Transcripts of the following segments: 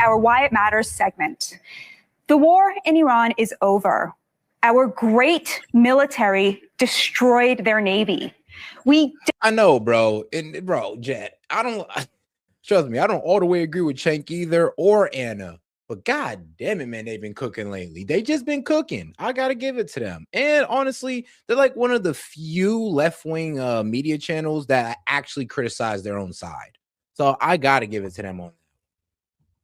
our Why It Matters segment. The war in Iran is over. Our great military destroyed their navy. I know, bro. And bro, Jet, trust me, I don't all the way agree with Cenk either or Anna. But god damn it, man, they've been cooking lately. They just been cooking. I gotta give it to them. And honestly, they're like one of the few left-wing media channels that actually criticize their own side. So I gotta give it to them on.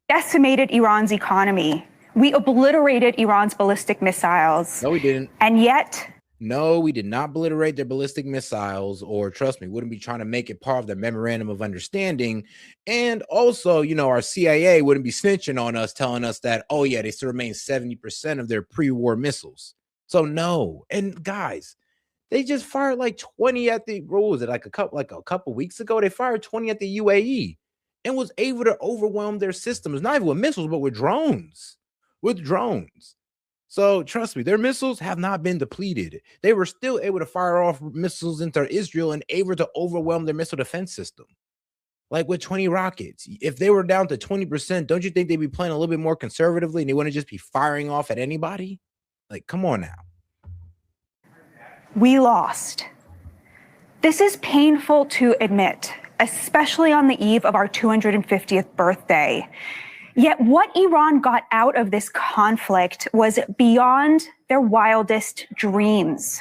Decimated Iran's economy. We obliterated Iran's ballistic missiles. No, we didn't. And yet... No, we did not obliterate their ballistic missiles, or trust me, wouldn't be trying to make it part of the memorandum of understanding. And also, you know, our CIA wouldn't be snitching on us, telling us that, oh yeah, they still remain 70% of their pre-war missiles. So no. And guys, they just fired like 20 at the, what was it, like a couple weeks ago? They fired 20 at the UAE and was able to overwhelm their systems, not even with missiles, but with drones. So trust me, their missiles have not been depleted. They were still able to fire off missiles into Israel and able to overwhelm their missile defense system. Like with 20 rockets. If they were down to 20%, don't you think they'd be playing a little bit more conservatively and they wouldn't just be firing off at anybody? Like, come on now. We lost. This is painful to admit, especially on the eve of our 250th birthday. Yet what Iran got out of this conflict was beyond their wildest dreams.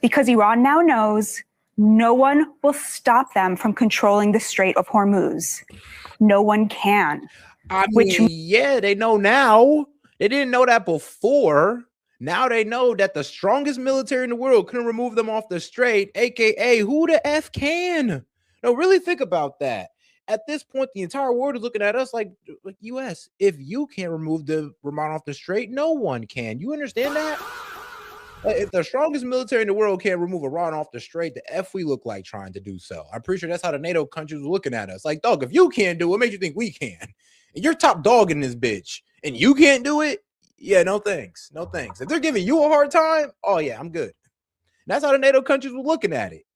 Because Iran now knows no one will stop them from controlling the Strait of Hormuz. No one can. Yeah, they know now. They didn't know that before. Now they know that the strongest military in the world couldn't remove them off the strait, aka who the F can? No, really think about that. At this point, the entire world is looking at us like U.S. If you can't remove the Iran off the strait, no one can. You understand that? If the strongest military in the world can't remove Iran off the strait, the F we look like trying to do so. I'm pretty sure that's how the NATO countries were looking at us. Like, dog, if you can't do it, what makes you think we can? And you're top dog in this bitch, and you can't do it? Yeah, no thanks. No thanks. If they're giving you a hard time, oh yeah, I'm good. And that's how the NATO countries were looking at it.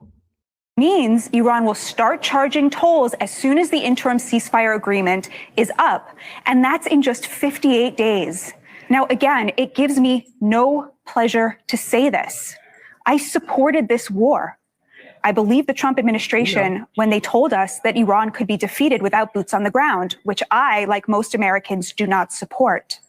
Means Iran will start charging tolls as soon as the interim ceasefire agreement is up. And that's in just 58 days. Now, again, it gives me no pleasure to say this. I supported this war. I believe the Trump administration when they told us that Iran could be defeated without boots on the ground, which I, like most Americans, do not support.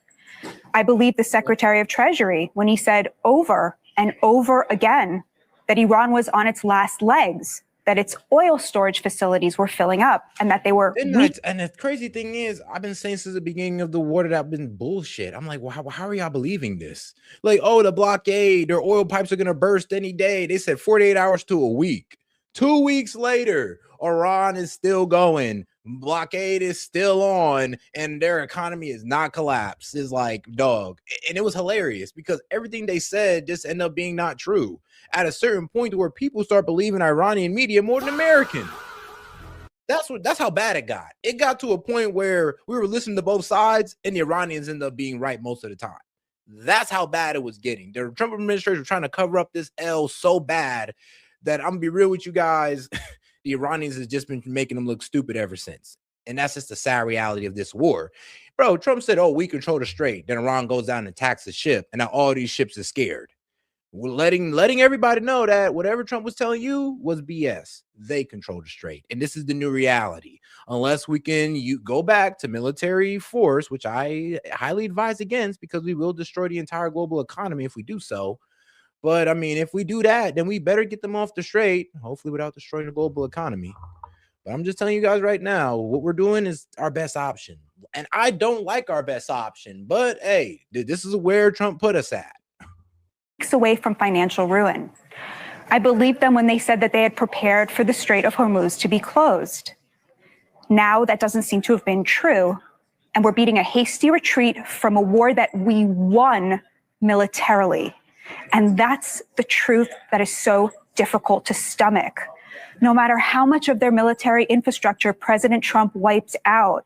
I believe the Secretary of Treasury when he said over and over again that Iran was on its last legs, that its oil storage facilities were filling up, and that they were weak. And the crazy thing is, I've been saying since the beginning of the war that I've been bullshit. I'm like, well, how are y'all believing this? Like, oh, the blockade, their oil pipes are going to burst any day. They said 48 hours to a week. 2 weeks later, Iran is still going. Blockade is still on, and their economy is not collapsed. It's like, dog. And it was hilarious because everything they said just ended up being not true at a certain point where people start believing Iranian media more than American. That's how bad it got. It got to a point where we were listening to both sides and the Iranians ended up being right most of the time. That's how bad it was getting. The Trump administration was trying to cover up this L so bad that I'm gonna be real with you guys. The Iranians has just been making them look stupid ever since. And that's just the sad reality of this war. Bro, Trump said, oh, we control the strait. Then Iran goes down and attacks the ship. And now all these ships are scared. We're letting everybody know that whatever Trump was telling you was BS. They control the strait. And this is the new reality. Unless we can go back to military force, which I highly advise against because we will destroy the entire global economy if we do so. But I mean, if we do that, then we better get them off the strait, hopefully without destroying the global economy. But I'm just telling you guys right now, what we're doing is our best option. And I don't like our best option, but hey, this is where Trump put us at. Away from financial ruin. I believed them when they said that they had prepared for the Strait of Hormuz to be closed. Now that doesn't seem to have been true. And we're beating a hasty retreat from a war that we won militarily. And that's the truth that is so difficult to stomach. No matter how much of their military infrastructure President Trump wipes out,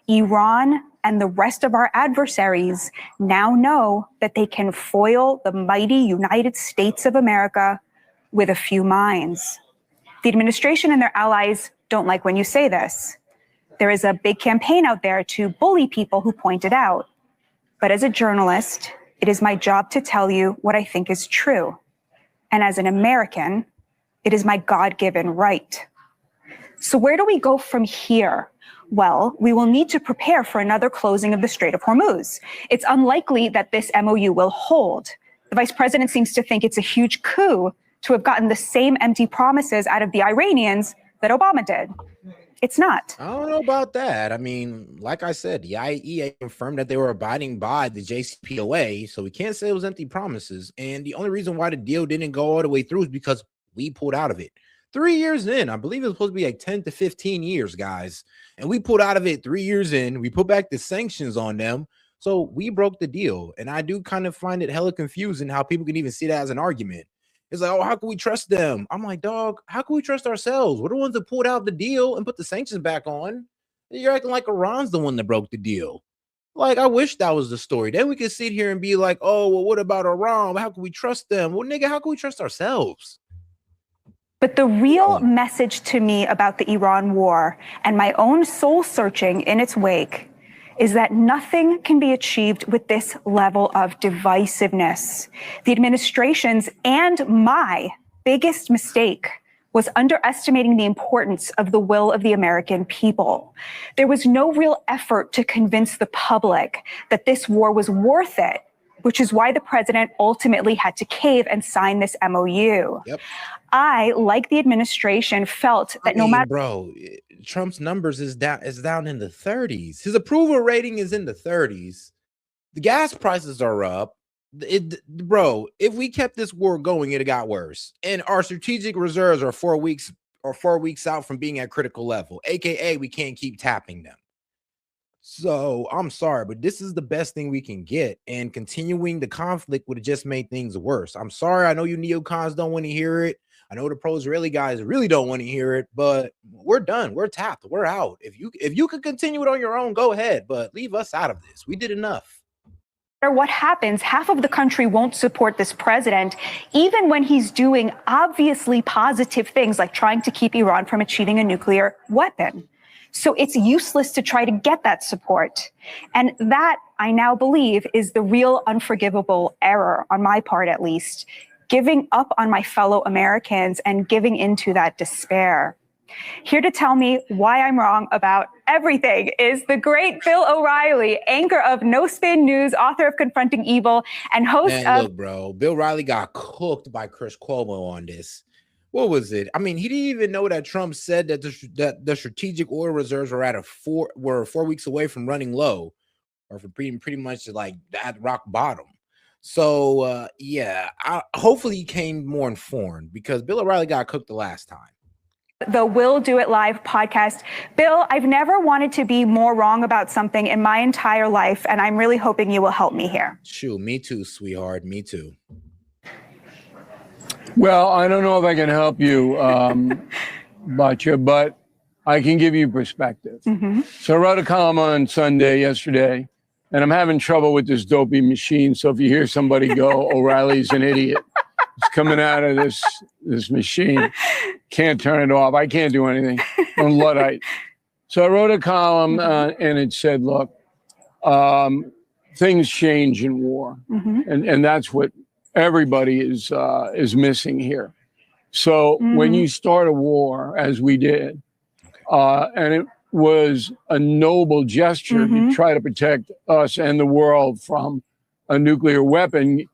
Iran and the rest of our adversaries now know that they can foil the mighty United States of America with a few mines. The administration and their allies don't like when you say this. There is a big campaign out there to bully people who point it out. But as a journalist, it is my job to tell you what I think is true. And as an American, it is my God-given right. So where do we go from here? Well, we will need to prepare for another closing of the Strait of Hormuz. It's unlikely that this MOU will hold. The vice president seems to think it's a huge coup to have gotten the same empty promises out of the Iranians that Obama did. It's not. I don't know about that. I mean, like I said, the IAEA confirmed that they were abiding by the JCPOA, so we can't say it was empty promises. And the only reason why the deal didn't go all the way through is because we pulled out of it. 3 years in, I believe it was supposed to be like 10 to 15 years, guys. And we pulled out of it 3 years in. We put back the sanctions on them. So we broke the deal. And I do kind of find it hella confusing how people can even see that as an argument. It's like, oh, how can we trust them? I'm like, dog, how can we trust ourselves? We're the ones that pulled out the deal and put the sanctions back on. You're acting like Iran's the one that broke the deal. Like, I wish that was the story. Then we could sit here and be like, oh, well, what about Iran? How can we trust them? Well, nigga, how can we trust ourselves? But the real message to me about the Iran war and my own soul searching in its wake is that nothing can be achieved with this level of divisiveness. The administration's and my biggest mistake was underestimating the importance of the will of the American people. There was no real effort to convince the public that this war was worth it, which is why the president ultimately had to cave and sign this MOU. Yep. I, like the administration, felt that no matter— bro, Trump's numbers is down in the 30s. His approval rating is in the 30s. The gas prices are up. Bro, if we kept this war going, it got worse. And our strategic reserves are 4 weeks out from being at critical level, aka we can't keep tapping them. So I'm sorry, but this is the best thing we can get, and continuing the conflict would have just made things worse. I'm sorry. I know you neocons don't want to hear it. I know the pro-Israeli guys really don't want to hear it, but we're done. We're tapped. We're out. If you could continue it on your own, go ahead, but leave us out of this. We did enough. what happens, half of the country won't support this president, even when he's doing obviously positive things like trying to keep Iran from achieving a nuclear weapon. So it's useless to try to get that support. And that, I now believe, is the real unforgivable error, on my part at least, giving up on my fellow Americans and giving into that despair. Here to tell me why I'm wrong about everything is the great Bill O'Reilly, anchor of No Spin News, author of Confronting Evil, and host of— Look, bro, Bill O'Reilly got cooked by Chris Cuomo on this. What was it? I mean, he didn't even know that Trump said that the strategic oil reserves were 4 weeks away from running low, or for pretty much like at rock bottom. So yeah, hopefully he came more informed, because Bill O'Reilly got cooked the last time. The We'll Do It Live podcast. Bill, I've never wanted to be more wrong about something in my entire life, and I'm really hoping you will help me here. Shoot, me too, sweetheart, me too. Well, I don't know if I can help you, Batya, but I can give you perspective. Mm-hmm. So I wrote a column on Sunday yesterday, and I'm having trouble with this dopey machine. So if you hear somebody go, O'Reilly's an idiot, it's coming out of this machine. Can't turn it off. I can't do anything. I'm Luddite. So I wrote a column, and it said, look, things change in war. Mm-hmm. And that's what everybody is missing here. So when you start a war, as we did, and it was a noble gesture to try to protect us and the world from a nuclear weapon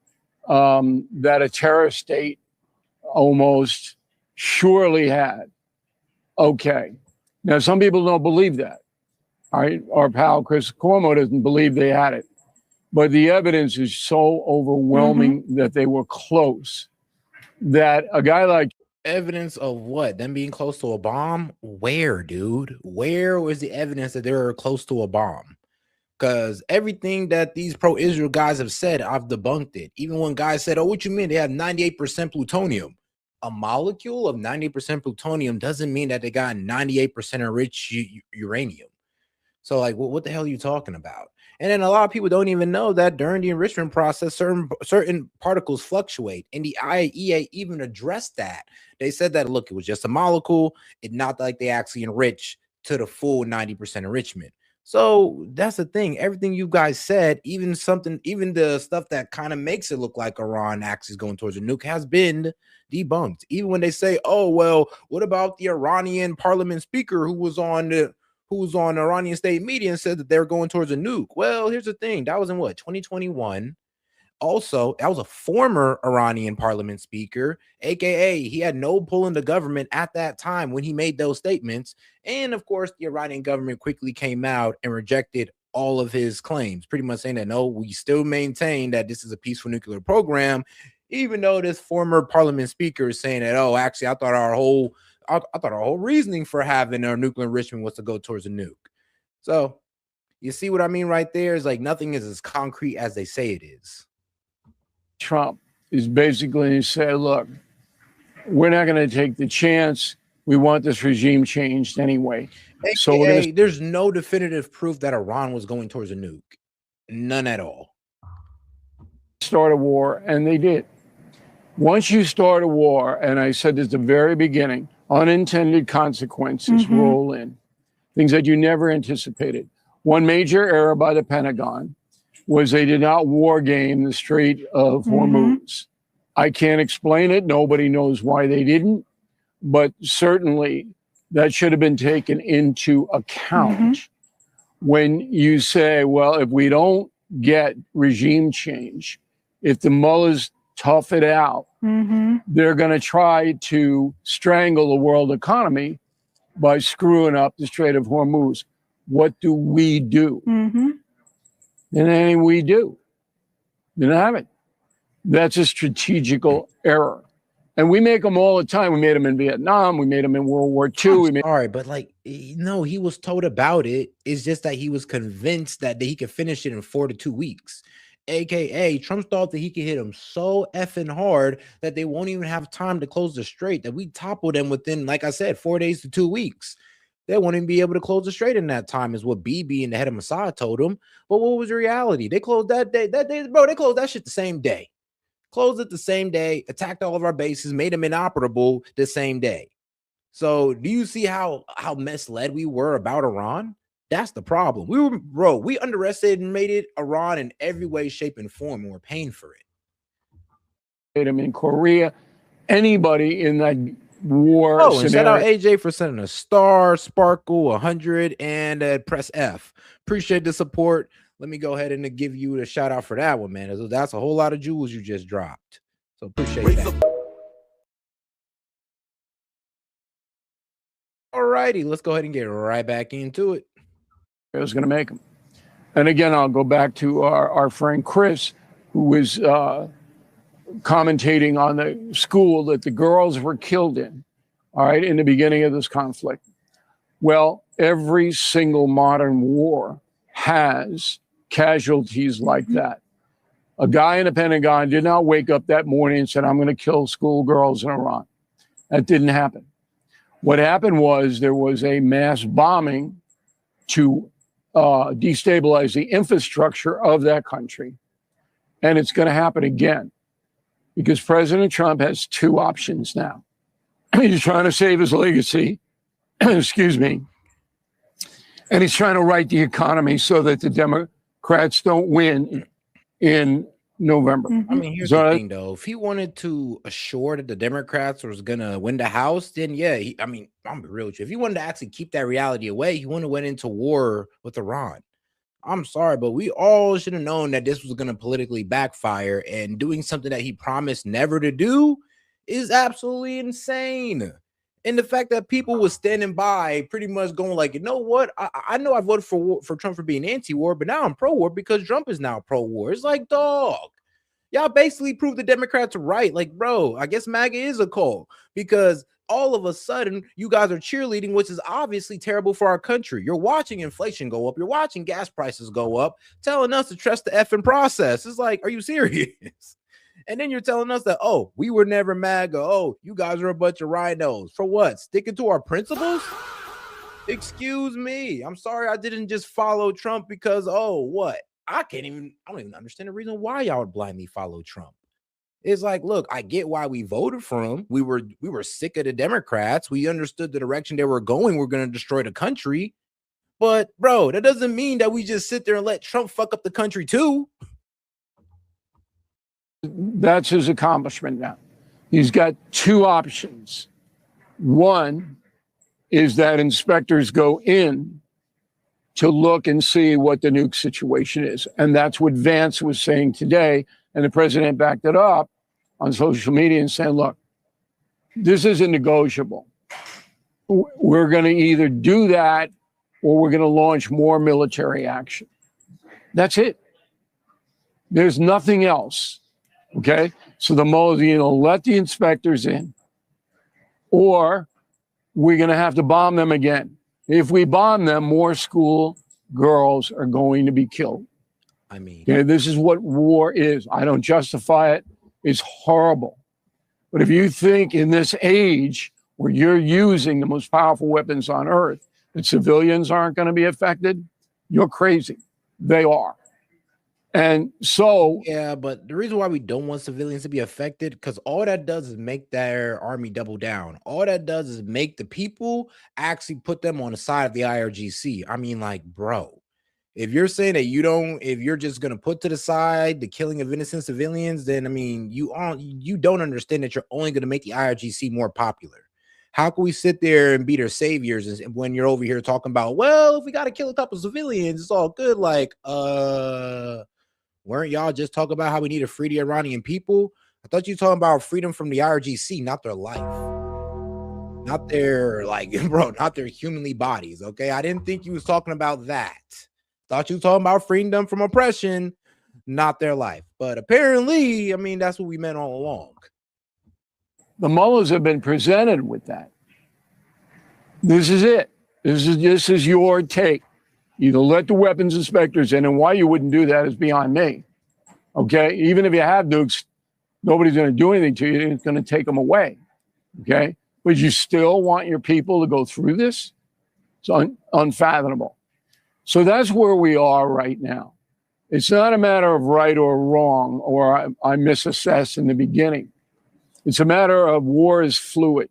that a terrorist state almost surely had. Okay. Now, some people don't believe that. All right. Our pal Chris Cuomo doesn't believe they had it. But the evidence is so overwhelming that they were close, that a guy like— Evidence of what? Them being close to a bomb? Where, dude? Where was the evidence that they were close to a bomb? Because everything that these pro-Israel guys have said, I've debunked it. Even when guys said, oh, what you mean? They have 98% plutonium. A molecule of 90% plutonium doesn't mean that they got 98% enriched uranium. So, like, what the hell are you talking about? And then a lot of people don't even know that during the enrichment process, certain particles fluctuate. And the IAEA even addressed that. They said that, look, it was just a molecule. It's not like they actually enrich to the full 90% enrichment. So that's the thing. Everything you guys said, even the stuff that kind of makes it look like Iran actually is going towards a nuke has been debunked. Even when they say, oh, well, what about the Iranian parliament speaker who was on Iranian state media and said that they're going towards a nuke? Well, here's the thing. That was in what, 2021? Also, that was a former Iranian parliament speaker, aka he had no pull in the government at that time when he made those statements. And of course, the Iranian government quickly came out and rejected all of his claims, pretty much saying that no, we still maintain that this is a peaceful nuclear program, even though this former parliament speaker is saying that, oh, actually, I thought our whole reasoning for having our nuclear enrichment was to go towards a nuke. So you see what I mean right there? Is like nothing is as concrete as they say it is. Trump is basically say, look, we're not going to take the chance. We want this regime changed anyway. So there's no definitive proof that Iran was going towards a nuke. None at all. Start a war, and they did. Once you start a war, and I said this at the very beginning, unintended consequences roll in, things that you never anticipated. One major error by the Pentagon was they did not war game the Strait of Hormuz. I can't explain it. Nobody knows why they didn't, but certainly that should have been taken into account when you say, well, if we don't get regime change, if the mullahs tough it out, they're going to try to strangle the world economy by screwing up the Strait of Hormuz. What do we do? And then we do. You know, have it. That's a strategical error. And we make them all the time. We made them in Vietnam. We made them in World War II. All right, but like, no, he was told about it. It's just that he was convinced that he could finish it in 4 to 2 weeks. AKA, Trump thought that he could hit them so effing hard that they won't even have time to close the strait, that we topple them within, like I said, 4 days to 2 weeks. They won't even be able to close the strait in that time, is what BB and the head of Mossad told him. But what was the reality? They closed that day. Bro, they closed that shit the same day. Closed it the same day, attacked all of our bases, made them inoperable the same day. So do you see how misled we were about Iran? That's the problem. We underestimated Iran in every way, shape, and form, and we're paying for it. Them in Korea, anybody in that war. Oh, and shout out AJ for sending a star, Sparkle 100, and press F. Appreciate the support. Let me go ahead and give you a shout out for that one, man. That's a whole lot of jewels you just dropped. So appreciate that. All righty, let's go ahead and get right back into it. I was going to make them. And again, I'll go back to our friend Chris, who was commentating on the school that the girls were killed in, all right, in the beginning of this conflict. Well, every single modern war has casualties like that. A guy in the Pentagon did not wake up that morning and said, I'm going to kill schoolgirls in Iran. That didn't happen. What happened was there was a mass bombing to destabilize the infrastructure of that country. And it's going to happen again because President Trump has two options now. He's trying to save his legacy, excuse me, and he's trying to right the economy so that the Democrats don't win in November. I mean, here's the thing, though. If he wanted to assure that the Democrats was going to win the House, then yeah, I'm be real with you. If he wanted to actually keep that reality away, he wouldn't have went into war with Iran. I'm sorry, but we all should have known that this was going to politically backfire, and doing something that he promised never to do is absolutely insane. And the fact that people were standing by pretty much going like, you know what? I know I voted for Trump for being anti-war, but now I'm pro-war because Trump is now pro-war. It's like, dog, y'all basically proved the Democrats right. Like, bro, I guess MAGA is a call because all of a sudden you guys are cheerleading, which is obviously terrible for our country. You're watching inflation go up. You're watching gas prices go up, telling us to trust the effing process. It's like, are you serious? And then you're telling us that, oh, we were never MAGA. Oh, you guys are a bunch of rhinos. For what? Sticking to our principles? Excuse me. I'm sorry I didn't just follow Trump because, oh, what? I don't even understand the reason why y'all would blindly follow Trump. It's like, look, I get why we voted for him. We were sick of the Democrats. We understood the direction they were going. We're going to destroy the country. But bro, that doesn't mean that we just sit there and let Trump fuck up the country too. That's his accomplishment now. He's got two options. One is that inspectors go in to look and see what the nuke situation is. And that's what Vance was saying today. And the president backed it up on social media and saying, look, this isn't negotiable. We're going to either do that or we're going to launch more military action. That's it. There's nothing else. Okay. So the Mueller's, let the inspectors in, or we're going to have to bomb them again. If we bomb them, more school girls are going to be killed. I mean, okay, this is what war is. I don't justify it. It's horrible. But if you think in this age where you're using the most powerful weapons on earth, that civilians aren't going to be affected, you're crazy. They are. And so, yeah, but the reason why we don't want civilians to be affected, because all that does is make their army double down. All that does is make the people actually put them on the side of the IRGC. I mean, like, bro, if you're saying that if you're just going to put to the side the killing of innocent civilians, then I mean, you don't understand that you're only going to make the IRGC more popular. How can we sit there and be their saviors when you're over here talking about, well, if we got to kill a couple civilians, it's all good. Like, weren't y'all just talking about how we need to free the Iranian people? I thought you were talking about freedom from the IRGC, not their life. Not their, not their humanly bodies, okay? I didn't think you was talking about that. Thought you were talking about freedom from oppression, not their life. But apparently, I mean, that's what we meant all along. The mullahs have been presented with that. This is it. This is your take. Either let the weapons inspectors in, and why you wouldn't do that is beyond me. Okay? Even if you have nukes, nobody's going to do anything to you. It's going to take them away. Okay? But you still want your people to go through this? It's unfathomable. So that's where we are right now. It's not a matter of right or wrong, or I misassessed in the beginning. It's a matter of war is fluid.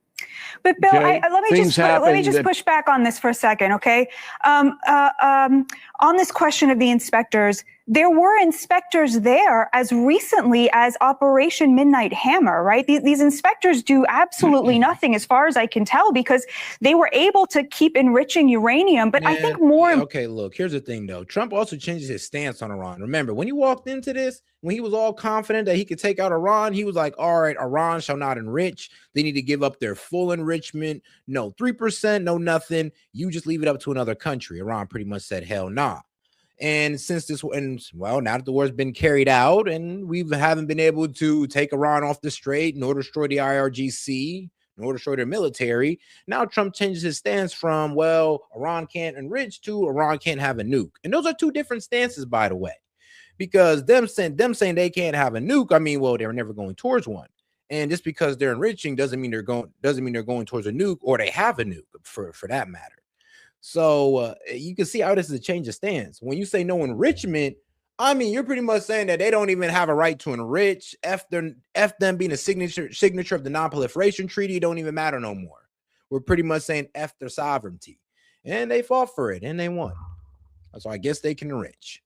But Bill, okay? let me just push back on this for a second, okay? On this question of the inspectors, there were inspectors there as recently as Operation Midnight Hammer, right? These inspectors do absolutely nothing, as far as I can tell, because they were able to keep enriching uranium. But I think more. Yeah, okay, look, here's the thing, though. Trump also changes his stance on Iran. Remember, when he walked into this, when he was all confident that he could take out Iran, he was like, all right, Iran shall not enrich. They need to give up their full enrichment. No 3%, no nothing. You just leave it up to another country. Iran pretty much said, hell nah. And since now that the war has been carried out and we haven't been able to take Iran off the strait, nor destroy the IRGC, nor destroy their military, now Trump changes his stance from, well, Iran can't enrich to Iran can't have a nuke. And those are two different stances, by the way, because them saying they can't have a nuke, I mean, well, they're never going towards one. And just because they're enriching doesn't mean they're going towards a nuke, or they have a nuke for that matter. So you can see how this is a change of stance. When you say no enrichment, I mean, you're pretty much saying that they don't even have a right to enrich. F them being a signature of the non-proliferation treaty don't even matter no more. We're pretty much saying F their sovereignty. And they fought for it and they won. So I guess they can enrich.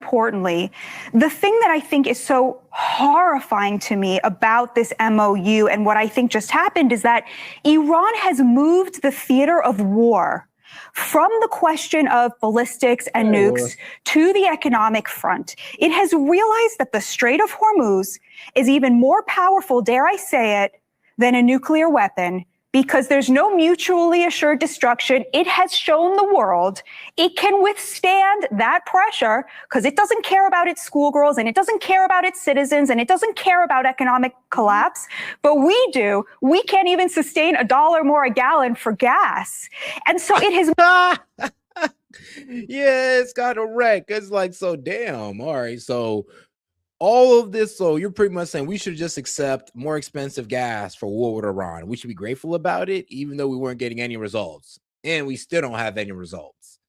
Importantly, the thing that I think is so horrifying to me about this MOU and what I think just happened is that Iran has moved the theater of war from the question of ballistics and nukes to the economic front. It has realized that the Strait of Hormuz is even more powerful, dare I say it, than a nuclear weapon, because there's no mutually assured destruction. It has shown the world it can withstand that pressure because it doesn't care about its schoolgirls and it doesn't care about its citizens and it doesn't care about economic collapse. But we do. We can't even sustain $1 more a gallon for gas. And so it has. Yeah, it's got a wreck. It's like, so damn. All right. So all of this, so you're pretty much saying we should just accept more expensive gas for war with Iran. We should be grateful about it, even though we weren't getting any results. And we still don't have any results.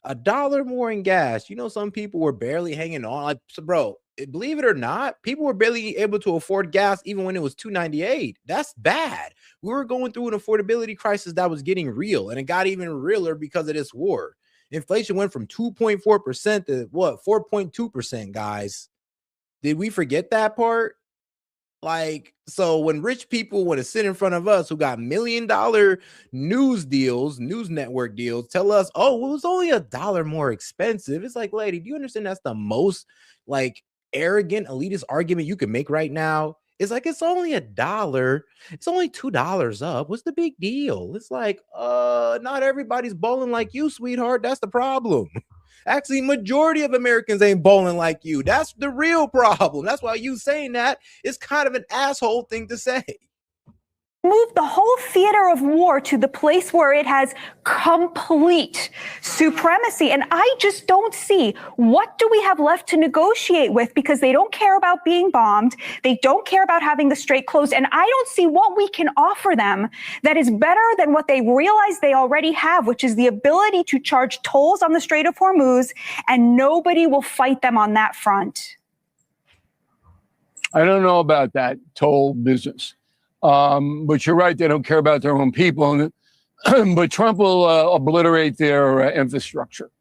$1 more in gas. You know, some people were barely hanging on. Like, so bro, believe it or not, people were barely able to afford gas even when it was $2.98. That's bad. We were going through an affordability crisis that was getting real, and it got even realer because of this war. Inflation went from 2.4% to what, 4.2%, guys. Did we forget that part? Like, so when rich people want to sit in front of us who got $1 million news network deals, tell us, oh, it was only $1 more expensive. It's like, lady, do you understand that's the most like arrogant, elitist argument you can make right now? It's like, it's only $1. It's only $2 up. What's the big deal? It's like, not everybody's bowling like you, sweetheart. That's the problem. Actually, majority of Americans ain't bowling like you. That's the real problem. That's why you saying that is kind of an asshole thing to say. Move the whole theater of war to the place where it has complete supremacy. And I just don't see, what do we have left to negotiate with, because they don't care about being bombed. They don't care about having the strait closed. And I don't see what we can offer them that is better than what they realize they already have, which is the ability to charge tolls on the Strait of Hormuz, and nobody will fight them on that front. I don't know about that toll business. But you're right, they don't care about their own people. But Trump will obliterate their infrastructure.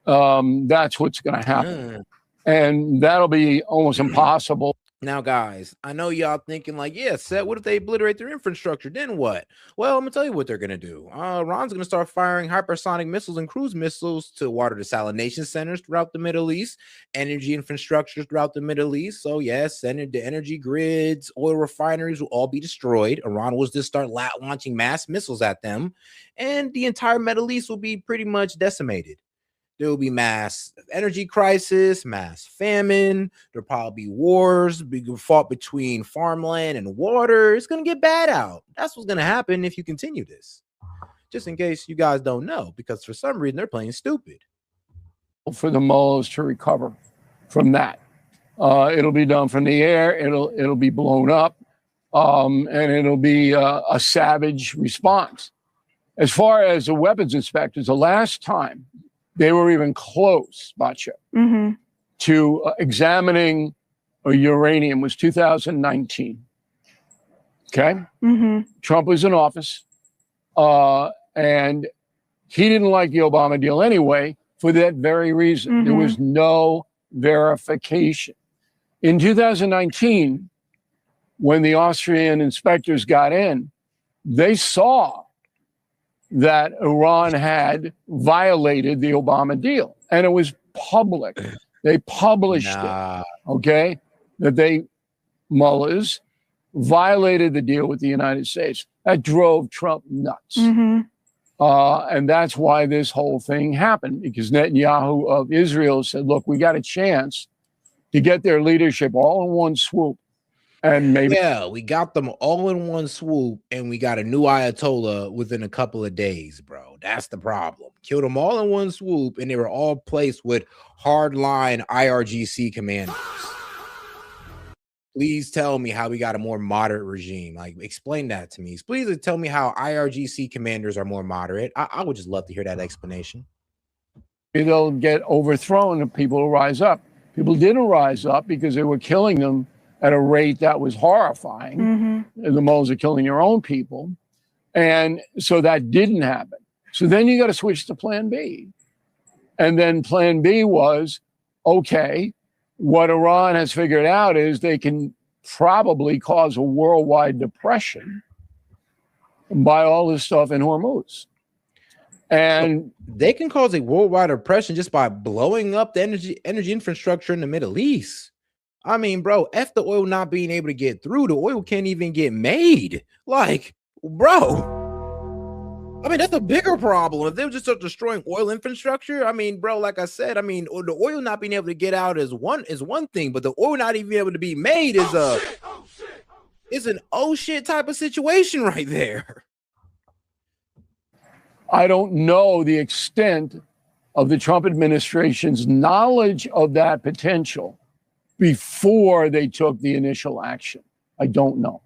That's what's going to happen. And that'll be almost impossible. Now, guys, I know y'all thinking like, yeah, Seth, what if they obliterate their infrastructure? Then what? Well, I'm going to tell you what they're going to do. Iran's going to start firing hypersonic missiles and cruise missiles to water desalination centers throughout the Middle East, energy infrastructures throughout the Middle East. So, yes, the energy grids, oil refineries will all be destroyed. Iran will just start launching mass missiles at them, and the entire Middle East will be pretty much decimated. There will be mass energy crisis, mass famine. There'll probably be wars fought between farmland and water. It's going to get bad out. That's what's going to happen if you continue this. Just in case you guys don't know, because for some reason they're playing stupid. For the mullahs to recover from that. It'll be done from the air. It'll be blown up, and it'll be a savage response. As far as the weapons inspectors, the last time they were even close, Bacha, to examining uranium was 2019. Okay? Trump was in office, and he didn't like the Obama deal anyway for that very reason. There was no verification. In 2019, when the Austrian inspectors got in, they saw that Iran had violated the Obama deal. And it was public. They published it, okay? That they, mullahs, violated the deal with the United States. That drove Trump nuts. And that's why this whole thing happened, because Netanyahu of Israel said, look, we got a chance to get their leadership all in one swoop. And maybe, yeah, we got them all in one swoop, and we got a new Ayatollah within a couple of days, bro. That's the problem. Killed them all in one swoop, and they were all placed with hardline IRGC commanders. Please tell me how we got a more moderate regime. Like, explain that to me. Please tell me how IRGC commanders are more moderate. I would just love to hear that explanation. they'll get overthrown and people will rise up. People didn't rise up because they were killing them at a rate that was horrifying. The mullahs are killing their own people. And so that didn't happen. So then you got to switch to plan B. And then plan B was, okay, what Iran has figured out is they can probably cause a worldwide depression by all this stuff in Hormuz. And they can cause a worldwide depression just by blowing up the energy infrastructure in the Middle East. I mean, bro, F the oil not being able to get through. The oil can't even get made. Like, bro, I mean, that's a bigger problem. If they just start destroying oil infrastructure, I mean, bro, like I said, I mean, the oil not being able to get out is one thing, but the oil not even able to be made is an oh shit type of situation right there. I don't know the extent of the Trump administration's knowledge of that potential before they took the initial action. I don't know.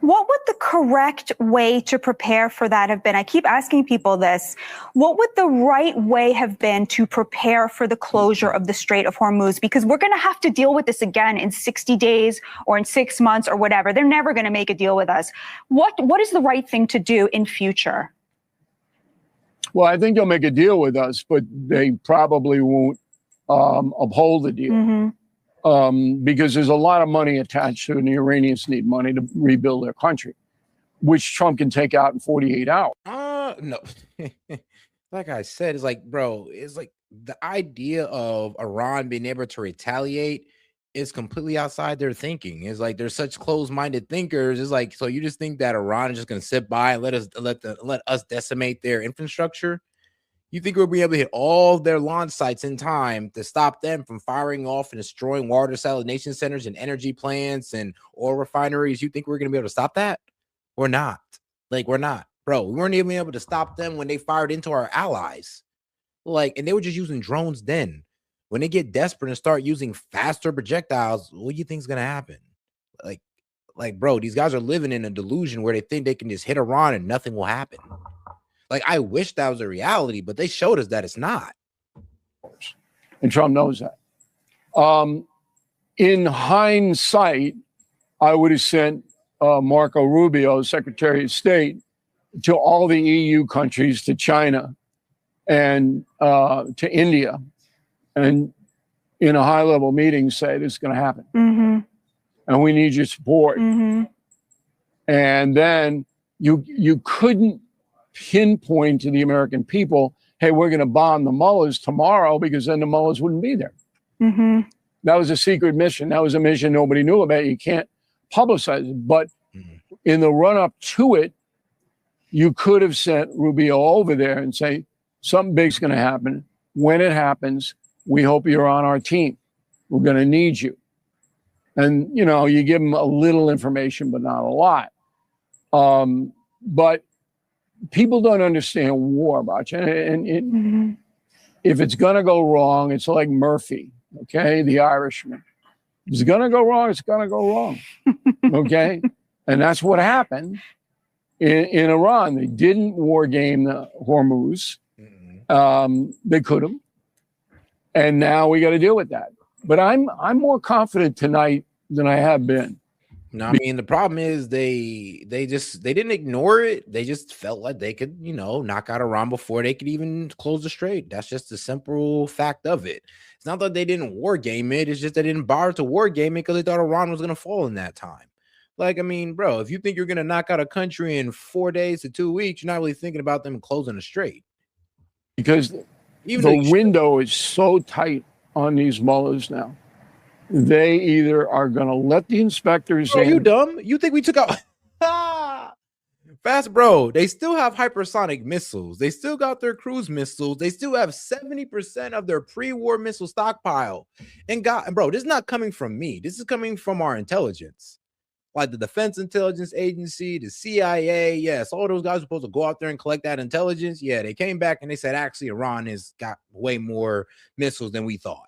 What would the correct way to prepare for that have been? I keep asking people this. What would the right way have been to prepare for the closure of the Strait of Hormuz? Because we're going to have to deal with this again in 60 days or in 6 months or whatever. They're never going to make a deal with us. What is the right thing to do in future? Well, I think they'll make a deal with us, but they probably won't uphold the deal. Because there's a lot of money attached to it, and the Iranians need money to rebuild their country, which Trump can take out in 48 hours. No. Like I said, it's like, bro, it's like the idea of Iran being able to retaliate is completely outside their thinking. It's like they're such closed-minded thinkers. It's like, so you just think that Iran is just going to sit by and let us decimate their infrastructure? You think we'll be able to hit all their launch sites in time to stop them from firing off and destroying water desalination centers and energy plants and oil refineries? You think we're going to be able to stop that? We're not. Like, we're not. Bro, we weren't even able to stop them when they fired into our allies. Like, and they were just using drones then. When they get desperate and start using faster projectiles, what do you think is going to happen? Like, bro, these guys are living in a delusion where they think they can just hit Iran and nothing will happen. Like, I wish that was a reality, but they showed us that it's not. And Trump knows that. In hindsight, I would have sent Marco Rubio, Secretary of State, to all the EU countries, to China and to India, and in a high-level meeting say this is going to happen. And we need your support. And then you couldn't pinpoint to the American people, hey, we're going to bomb the mullahs tomorrow, because then the mullahs wouldn't be there. That was a secret mission. That was a mission nobody knew about. You can't publicize it. But in the run-up to it, you could have sent Rubio over there and say, something big's going to happen. When it happens, we hope you're on our team. We're going to need you. And, you know, you give them a little information, but not a lot. But people don't understand war much. And if it's going to go wrong, it's like Murphy, okay, the Irishman. If it's going to go wrong, it's going to go wrong, okay? And that's what happened in Iran. They didn't war game the Hormuz. They could have. And now we got to deal with that. But I'm more confident tonight than I have been. No, I mean, the problem is they didn't ignore it. They just felt like they could, you know, knock out Iran before they could even close the strait. That's just the simple fact of it. It's not that they didn't war game it. It's just they didn't bother to war game it because they thought Iran was going to fall in that time. Like, I mean, bro, if you think you're going to knock out a country in 4 days to 2 weeks, you're not really thinking about them closing the strait. Because even the window is so tight on these mullahs now. They either are going to let the inspectors in. Are you dumb? You think we took out fast, bro? They still have hypersonic missiles. They still got their cruise missiles. They still have 70% of their pre-war missile stockpile. And bro, this is not coming from me. This is coming from our intelligence, like the Defense Intelligence Agency, the CIA. Yes, all those guys are supposed to go out there and collect that intelligence. Yeah, they came back and they said, actually, Iran has got way more missiles than we thought.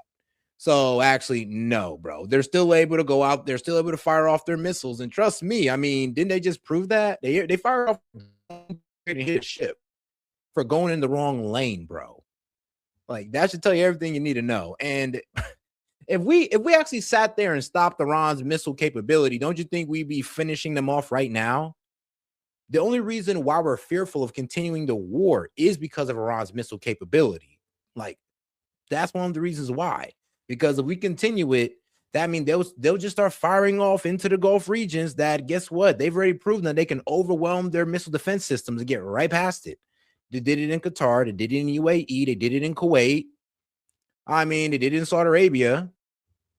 So actually, no, bro. They're still able to go out. They're still able to fire off their missiles. And trust me, I mean, didn't they just prove that? They fired off and hit a ship for going in the wrong lane, bro. Like, that should tell you everything you need to know. And if we actually sat there and stopped Iran's missile capability, don't you think we'd be finishing them off right now? The only reason why we're fearful of continuing the war is because of Iran's missile capability. Like, that's one of the reasons why. Because if we continue it, that means they'll just start firing off into the Gulf regions that, guess what? They've already proven that they can overwhelm their missile defense systems and get right past it. They did it in Qatar. They did it in UAE. They did it in Kuwait. I mean, they did it in Saudi Arabia.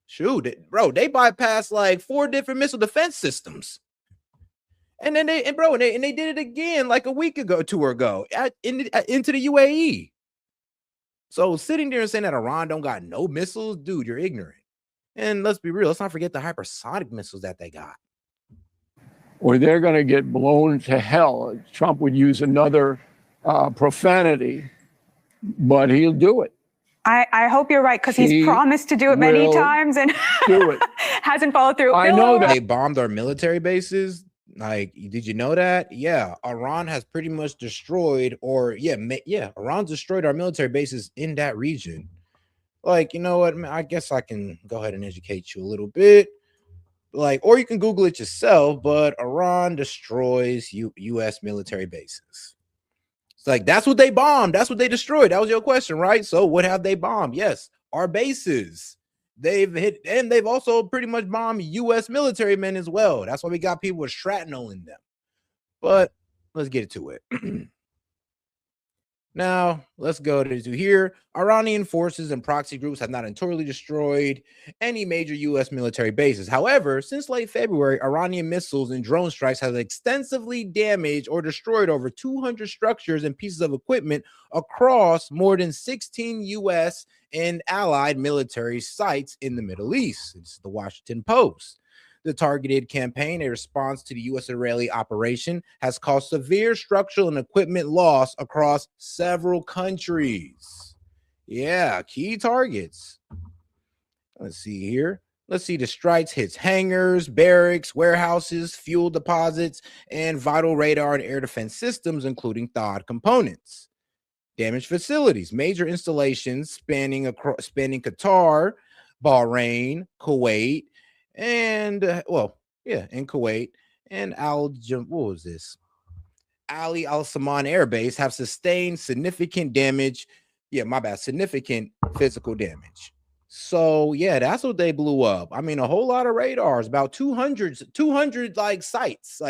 Shoot, bro, they bypassed like 4 different missile defense systems. And then they did it again like a week ago, 2 ago, into the UAE. So sitting there and saying that Iran don't got no missiles, dude, you're ignorant. And let's be real, let's not forget the hypersonic missiles that they got. Or they're going to get blown to hell. Trump would use another profanity, but he'll do it. I hope you're right, because he's promised to do it many times and do it. hasn't followed through. I know that they bombed our military bases. Like, did you know that? Yeah, Iran has pretty much destroyed, or Iran's destroyed our military bases in that region. Like, you know what? I guess I can go ahead and educate you a little bit. Like, or you can Google it yourself, but Iran destroys U.S. military bases. It's like, that's what they bombed. That's what they destroyed. That was your question, right? So what have they bombed? Yes, our bases. They've hit, and they've also pretty much bombed U.S. military men as well. That's why we got people with shrapnel in them. But let's get to it. Now, let's go to here. Iranian forces and proxy groups have not entirely destroyed any major U.S. military bases. However, since late February, Iranian missiles and drone strikes have extensively damaged or destroyed over 200 structures and pieces of equipment across more than 16 U.S. and allied military sites in the Middle East. It's the Washington Post. The targeted campaign, a response to the U.S.-Israeli operation, has caused severe structural and equipment loss across several countries. Yeah, key targets. Let's see here. Let's see, the strikes hits hangars, barracks, warehouses, fuel deposits, and vital radar and air defense systems, including THAAD components. Damaged facilities, major installations spanning Qatar, Bahrain, Kuwait, and in Kuwait and Ali Al Saman Air Base have sustained significant damage. Significant physical damage. So yeah, that's what they blew up. I mean, a whole lot of radars, about 200 like sites, like